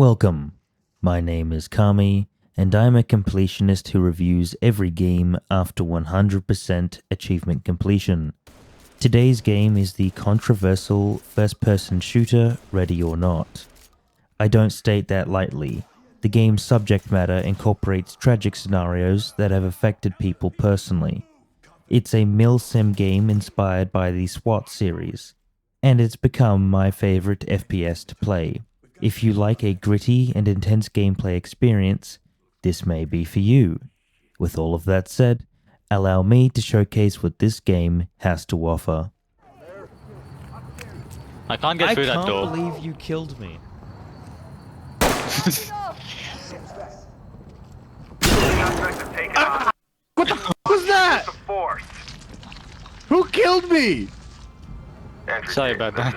Welcome, my name is Kami, and I'm a completionist who reviews every game after 100% achievement completion. Today's game is the controversial first-person shooter Ready or Not. I don't state that lightly. The game's subject matter incorporates tragic scenarios that have affected people personally. It's a milsim game inspired by the SWAT series, and it's become my favorite FPS to play. If you like a gritty and intense gameplay experience, this may be for you. With all of that said, allow me to showcase what this game has to offer. I can't get through that door. I can't believe you killed me. What the f was that? Who killed me? Sorry about that.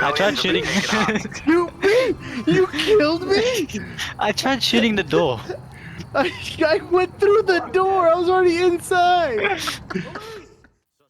I tried shooting. You killed me? I tried shooting the door. I went through the door. I was already inside.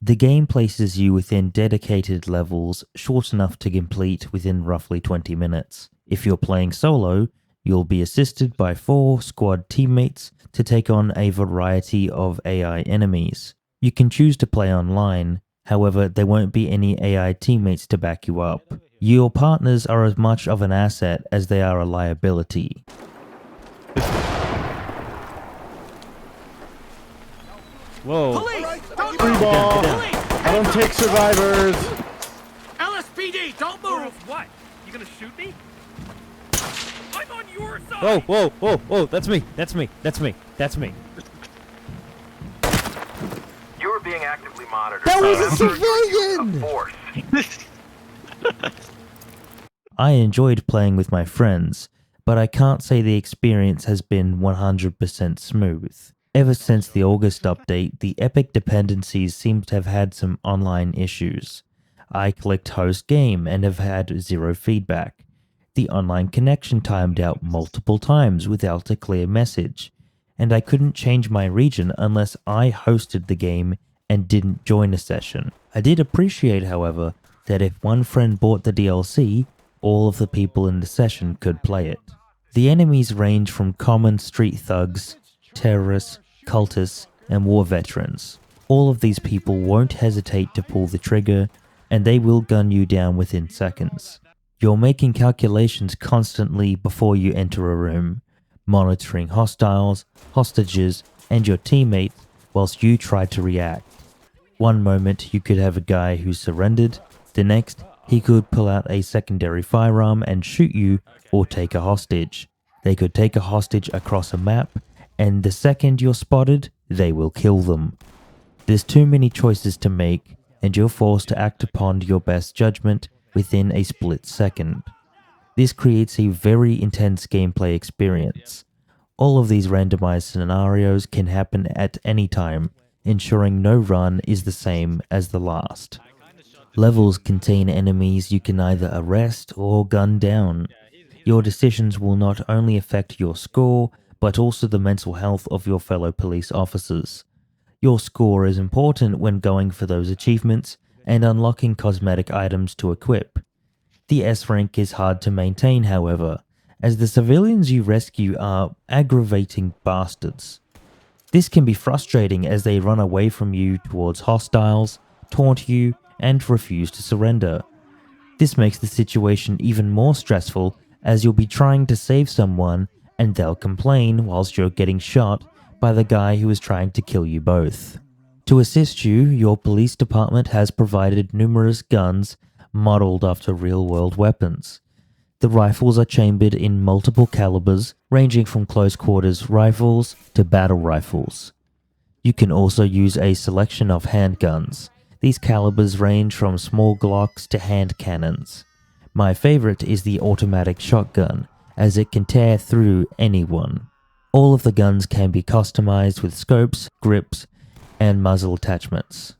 The game places you within dedicated levels short enough to complete within roughly 20 minutes. If you're playing solo, you'll be assisted by 4 squad teammates to take on a variety of AI enemies. You can choose to play online, however there won't be any AI teammates to back you up. Your partners are as much of an asset as they are a liability. Whoa. Police! Don't Free move! ball. Police! I don't take survivors. LSPD, don't move! What? You gonna shoot me? I'm on your side! Whoa, whoa, whoa, whoa, that's me, that's me, that's me, that's me. You are being actively monitored. That was a Members civilian! of force. I enjoyed playing with my friends, but I can't say the experience has been 100% smooth. Ever since the August update, the Epic dependencies seem to have had some online issues. I clicked host game and have had 0 feedback. The online connection timed out multiple times without a clear message, and I couldn't change my region unless I hosted the game and didn't join a session. I did appreciate, however, that if one friend bought the DLC, all of the people in the session could play it. The enemies range from common street thugs, terrorists, cultists, and war veterans. All of these people won't hesitate to pull the trigger, and they will gun you down within seconds. You're making calculations constantly before you enter a room, monitoring hostiles, hostages, and your teammates whilst you try to react. One moment you could have a guy who surrendered, the next he could pull out a secondary firearm and shoot you or take a hostage. They could take a hostage across a map, and the second you're spotted, they will kill them. There's too many choices to make, and you're forced to act upon your best judgment within a split second. This creates a very intense gameplay experience. All of these randomized scenarios can happen at any time, ensuring no run is the same as the last. Levels contain enemies you can either arrest or gun down. Your decisions will not only affect your score, but also the mental health of your fellow police officers. Your score is important when going for those achievements and unlocking cosmetic items to equip. The S rank is hard to maintain, however, as the civilians you rescue are aggravating bastards. This can be frustrating as they run away from you towards hostiles, taunt you, and refuse to surrender. This makes the situation even more stressful as you'll be trying to save someone and they'll complain whilst you're getting shot by the guy who is trying to kill you both. To assist you, your police department has provided numerous guns modeled after real-world weapons. The rifles are chambered in multiple calibers, ranging from close-quarters rifles to battle rifles. You can also use a selection of handguns. These calibers range from small Glocks to hand cannons. My favorite is the automatic shotgun, as it can tear through anyone. All of the guns can be customized with scopes, grips, and muzzle attachments.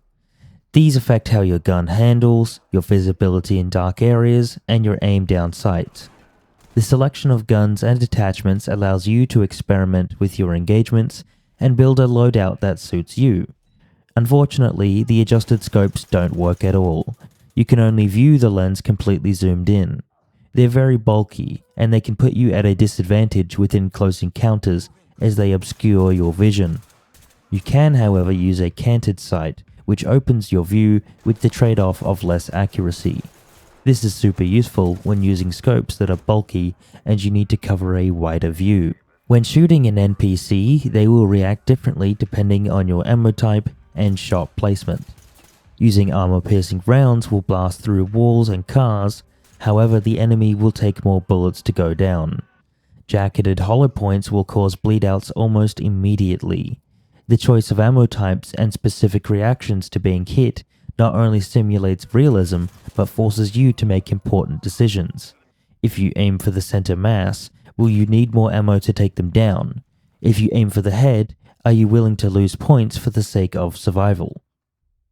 These affect how your gun handles, your visibility in dark areas, and your aim down sight. The selection of guns and attachments allows you to experiment with your engagements and build a loadout that suits you. Unfortunately, the adjusted scopes don't work at all. You can only view the lens completely zoomed in. They're very bulky, and they can put you at a disadvantage within close encounters as they obscure your vision. You can, however, use a canted sight, which opens your view with the trade-off of less accuracy. This is super useful when using scopes that are bulky and you need to cover a wider view. When shooting an NPC, they will react differently depending on your ammo type and shot placement. Using armor-piercing rounds will blast through walls and cars, however the enemy will take more bullets to go down. Jacketed hollow points will cause bleedouts almost immediately. The choice of ammo types and specific reactions to being hit not only simulates realism, but forces you to make important decisions. If you aim for the center mass, will you need more ammo to take them down? If you aim for the head, are you willing to lose points for the sake of survival?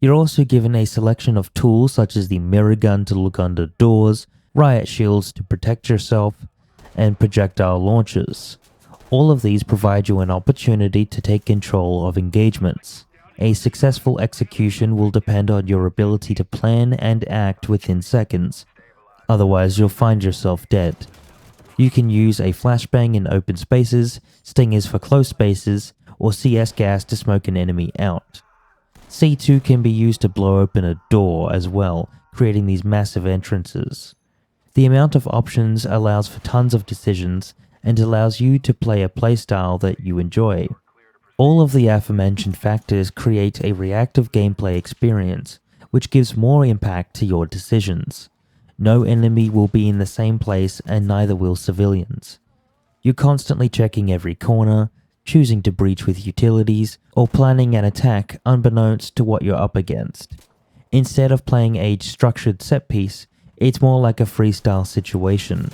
You're also given a selection of tools such as the mirror gun to look under doors, riot shields to protect yourself, and projectile launchers. All of these provide you an opportunity to take control of engagements. A successful execution will depend on your ability to plan and act within seconds, otherwise you'll find yourself dead. You can use a flashbang in open spaces, stingers for close spaces, or CS gas to smoke an enemy out. C2 can be used to blow open a door as well, creating these massive entrances. The amount of options allows for tons of decisions and allows you to play a playstyle that you enjoy. All of the aforementioned factors create a reactive gameplay experience, which gives more impact to your decisions. No enemy will be in the same place and neither will civilians. You're constantly checking every corner, choosing to breach with utilities, or planning an attack unbeknownst to what you're up against. Instead of playing a structured set piece, it's more like a freestyle situation.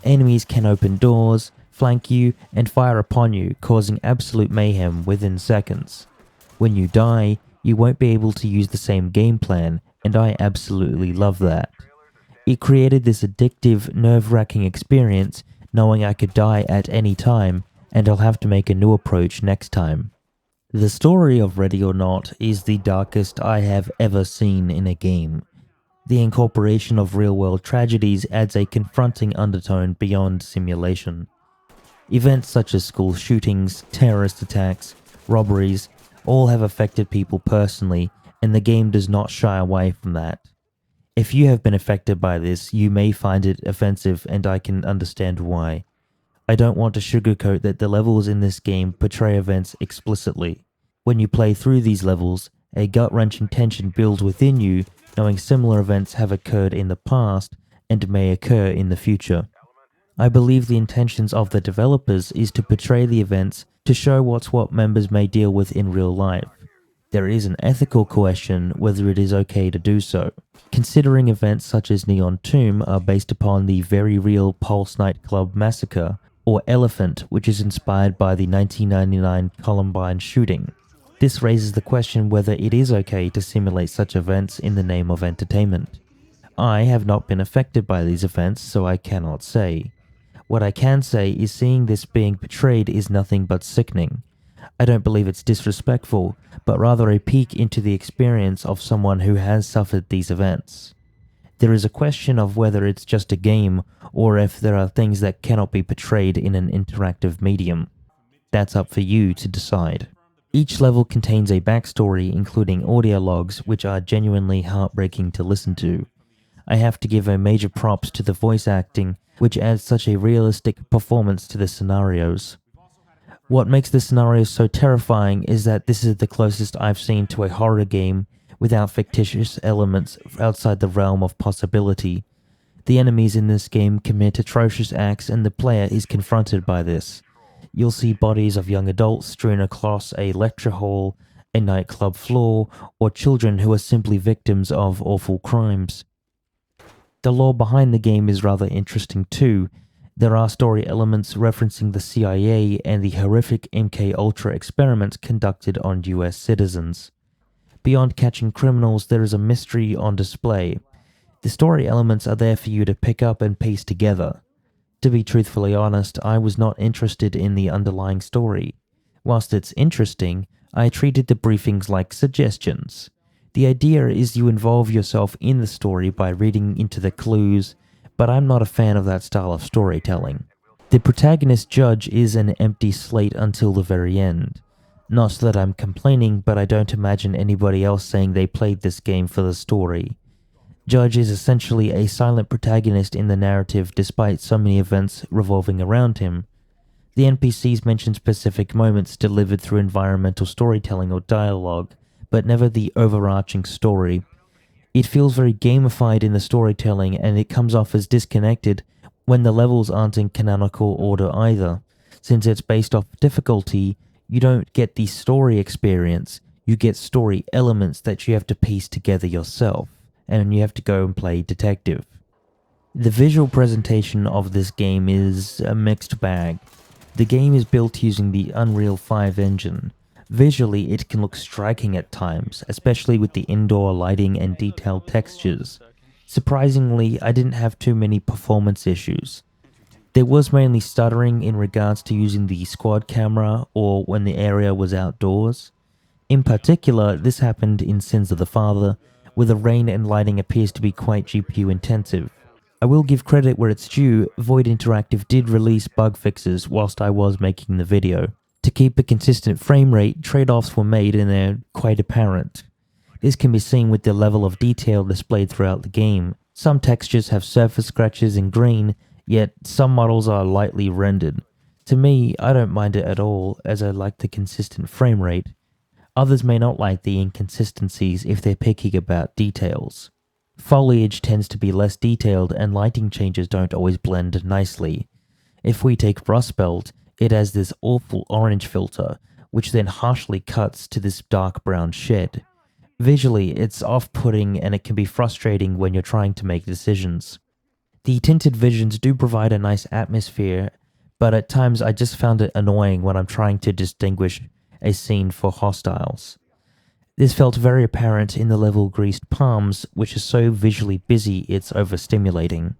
Enemies can open doors, flank you, and fire upon you, causing absolute mayhem within seconds. When you die, you won't be able to use the same game plan, and I absolutely love that. It created this addictive, nerve-wracking experience knowing I could die at any time, and I'll have to make a new approach next time. The story of Ready or Not is the darkest I have ever seen in a game. The incorporation of real-world tragedies adds a confronting undertone beyond simulation. Events such as school shootings, terrorist attacks, robberies, all have affected people personally, and the game does not shy away from that. If you have been affected by this, you may find it offensive, and I can understand why. I don't want to sugarcoat that the levels in this game portray events explicitly. When you play through these levels, a gut-wrenching tension builds within you, knowing similar events have occurred in the past and may occur in the future. I believe the intentions of the developers is to portray the events to show what's what members may deal with in real life. There is an ethical question whether it is okay to do so, considering events such as Neon Tomb are based upon the very real Pulse nightclub massacre, or Elephant, which is inspired by the 1999 Columbine shooting. This raises the question whether it is okay to simulate such events in the name of entertainment. I have not been affected by these events, so I cannot say. What I can say is seeing this being portrayed is nothing but sickening. I don't believe it's disrespectful, but rather a peek into the experience of someone who has suffered these events. There is a question of whether it's just a game, or if there are things that cannot be portrayed in an interactive medium. That's up for you to decide. Each level contains a backstory including audio logs which are genuinely heartbreaking to listen to. I have to give a major props to the voice acting, which adds such a realistic performance to the scenarios. What makes the scenarios so terrifying is that this is the closest I've seen to a horror game without fictitious elements outside the realm of possibility. The enemies in this game commit atrocious acts and the player is confronted by this. You'll see bodies of young adults strewn across a lecture hall, a nightclub floor, or children who are simply victims of awful crimes. The lore behind the game is rather interesting too. There are story elements referencing the CIA and the horrific MK Ultra experiments conducted on US citizens. Beyond catching criminals, there is a mystery on display. The story elements are there for you to pick up and piece together. To be truthfully honest, I was not interested in the underlying story. Whilst it's interesting, I treated the briefings like suggestions. The idea is you involve yourself in the story by reading into the clues, but I'm not a fan of that style of storytelling. The protagonist Judge is an empty slate until the very end. Not that I'm complaining, but I don't imagine anybody else saying they played this game for the story. Judge is essentially a silent protagonist in the narrative despite so many events revolving around him. The NPCs mention specific moments delivered through environmental storytelling or dialogue, but never the overarching story. It feels very gamified in the storytelling, and it comes off as disconnected when the levels aren't in canonical order either. Since it's based off difficulty, you don't get the story experience, you get story elements that you have to piece together yourself, and you have to go and play detective. The visual presentation of this game is a mixed bag. The game is built using the Unreal 5 engine. Visually, it can look striking at times, especially with the indoor lighting and detailed textures. Surprisingly, I didn't have too many performance issues. There was mainly stuttering in regards to using the squad camera or when the area was outdoors. In particular, this happened in Sins of the Father, where the rain and lighting appears to be quite GPU intensive. I will give credit where it's due, Void Interactive did release bug fixes whilst I was making the video. To keep a consistent frame rate, trade-offs were made and they're quite apparent. This can be seen with the level of detail displayed throughout the game. Some textures have surface scratches in green, yet some models are lightly rendered. To me, I don't mind it at all, as I like the consistent frame rate. Others may not like the inconsistencies if they're picky about details. Foliage tends to be less detailed and lighting changes don't always blend nicely. If we take Rust Belt, it has this awful orange filter, which then harshly cuts to this dark brown shed. Visually, it's off-putting and it can be frustrating when you're trying to make decisions. The tinted visions do provide a nice atmosphere, but at times I just found it annoying when I'm trying to distinguish a scene for hostiles. This felt very apparent in the level Greased Palms, which is so visually busy it's overstimulating.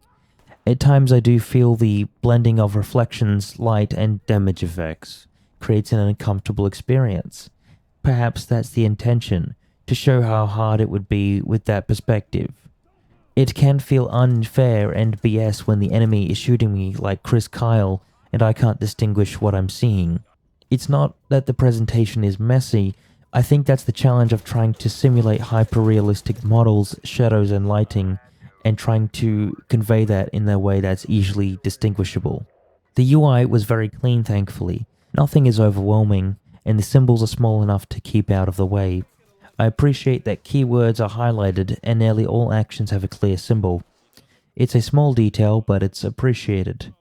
At times I do feel the blending of reflections, light, and damage effects creates an uncomfortable experience. Perhaps that's the intention, to show how hard it would be with that perspective. It can feel unfair and BS when the enemy is shooting me like Chris Kyle and I can't distinguish what I'm seeing. It's not that the presentation is messy, I think that's the challenge of trying to simulate hyper-realistic models, shadows and lighting, and trying to convey that in a way that's easily distinguishable. The UI was very clean thankfully, nothing is overwhelming, and the symbols are small enough to keep out of the way. I appreciate that keywords are highlighted and nearly all actions have a clear symbol. It's a small detail, but it's appreciated.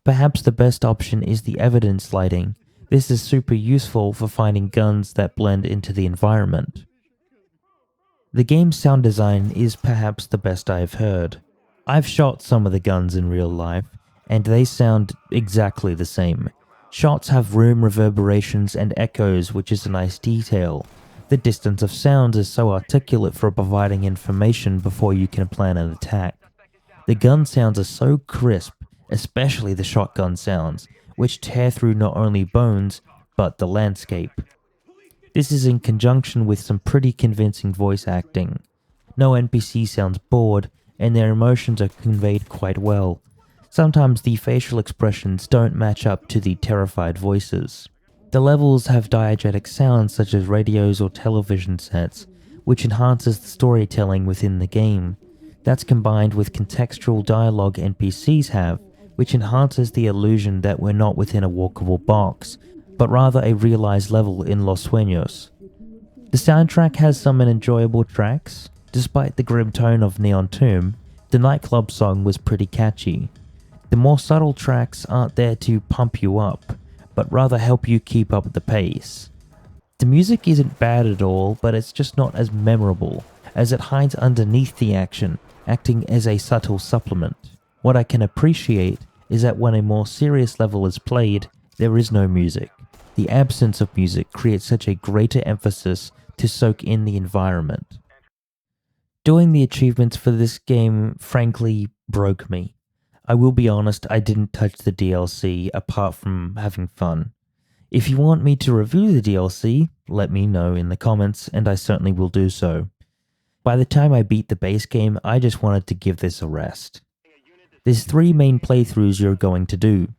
Perhaps the best option is the evidence lighting. This is super useful for finding guns that blend into the environment. The game's sound design is perhaps the best I've heard. I've shot some of the guns in real life, and they sound exactly the same. Shots have room reverberations and echoes, which is a nice detail. The distance of sounds is so articulate for providing information before you can plan an attack. The gun sounds are so crisp, especially the shotgun sounds, which tear through not only bones, but the landscape. This is in conjunction with some pretty convincing voice acting. No NPC sounds bored, and their emotions are conveyed quite well. Sometimes the facial expressions don't match up to the terrified voices. The levels have diegetic sounds such as radios or television sets, which enhances the storytelling within the game. That's combined with contextual dialogue NPCs have, which enhances the illusion that we're not within a walkable box, but rather a realized level in Los Sueños. The soundtrack has some enjoyable tracks. Despite the grim tone of Neon Tomb, the nightclub song was pretty catchy. The more subtle tracks aren't there to pump you up, but rather help you keep up the pace. The music isn't bad at all, but it's just not as memorable, as it hides underneath the action, acting as a subtle supplement. What I can appreciate is that when a more serious level is played, there is no music. The absence of music creates such a greater emphasis to soak in the environment. Doing the achievements for this game frankly broke me. I will be honest, I didn't touch the DLC apart from having fun. If you want me to review the DLC, let me know in the comments and I certainly will do so. By the time I beat the base game, I just wanted to give this a rest. There's 3 main playthroughs you're going to do.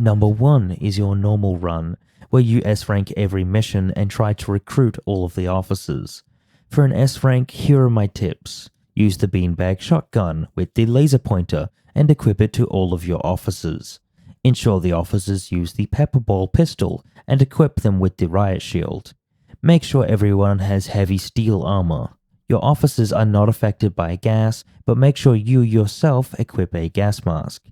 Number 1 is your normal run, where you S-rank every mission and try to recruit all of the officers. For an S-rank, here are my tips. Use the beanbag shotgun with the laser pointer and equip it to all of your officers. Ensure the officers use the pepperball pistol and equip them with the riot shield. Make sure everyone has heavy steel armor. Your officers are not affected by gas, but make sure you yourself equip a gas mask.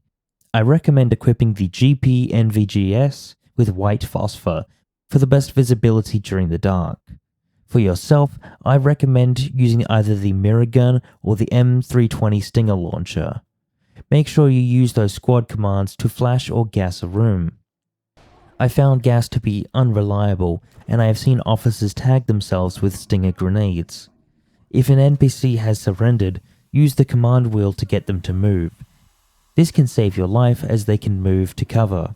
I recommend equipping the GP NVGS with white phosphor for the best visibility during the dark. For yourself, I recommend using either the mirror gun or the M320 Stinger launcher. Make sure you use those squad commands to flash or gas a room. I found gas to be unreliable, and I have seen officers tag themselves with Stinger grenades. If an NPC has surrendered, use the command wheel to get them to move. This can save your life as they can move to cover.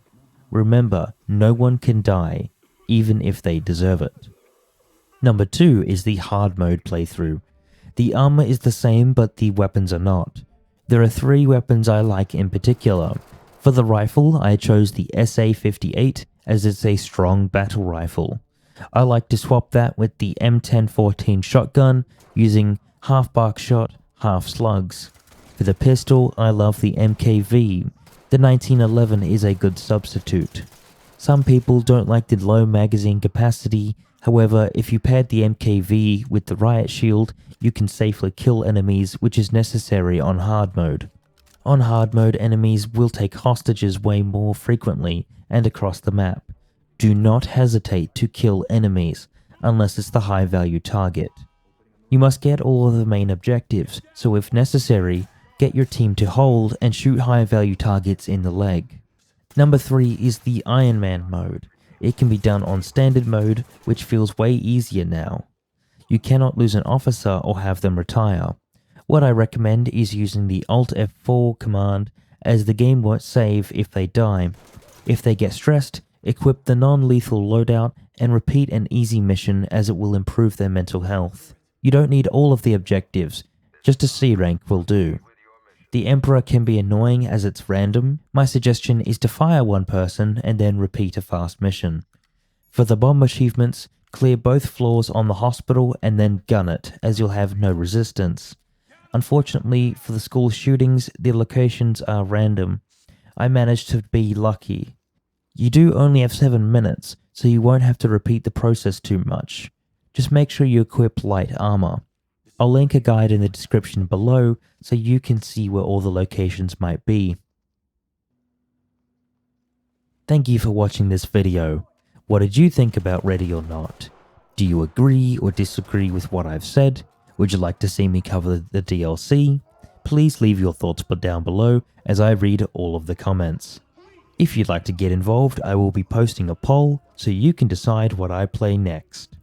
Remember, no one can die, even if they deserve it. Number 2 is the hard mode playthrough. The armor is the same, but the weapons are not. There are 3 weapons I like in particular. For the rifle, I chose the SA-58 as it's a strong battle rifle. I like to swap that with the M1014 shotgun using half buckshot, half slugs. For the pistol, I love the MKV. The 1911 is a good substitute. Some people don't like the low magazine capacity, however, if you paired the MKV with the riot shield, you can safely kill enemies, which is necessary on hard mode. On hard mode, enemies will take hostages way more frequently and across the map. Do not hesitate to kill enemies, unless it's the high value target. You must get all of the main objectives, so if necessary, get your team to hold and shoot high value targets in the leg. Number 3 is the Iron Man mode. It can be done on standard mode, which feels way easier now. You cannot lose an officer or have them retire. What I recommend is using the Alt F4 command, as the game won't save if they die. If they get stressed, equip the non-lethal loadout and repeat an easy mission, as it will improve their mental health. You don't need all of the objectives, just a C rank will do. The Emperor can be annoying as it's random. My suggestion is to fire one person and then repeat a fast mission. For the bomb achievements, clear both floors on the hospital and then gun it, as you'll have no resistance. Unfortunately, for the school shootings, the locations are random. I managed to be lucky. You do only have 7 minutes, so you won't have to repeat the process too much. Just make sure you equip light armor. I'll link a guide in the description below so you can see where all the locations might be. Thank you for watching this video. What did you think about Ready or Not? Do you agree or disagree with what I've said? Would you like to see me cover the DLC? Please leave your thoughts down below as I read all of the comments. If you'd like to get involved, I will be posting a poll so you can decide what I play next.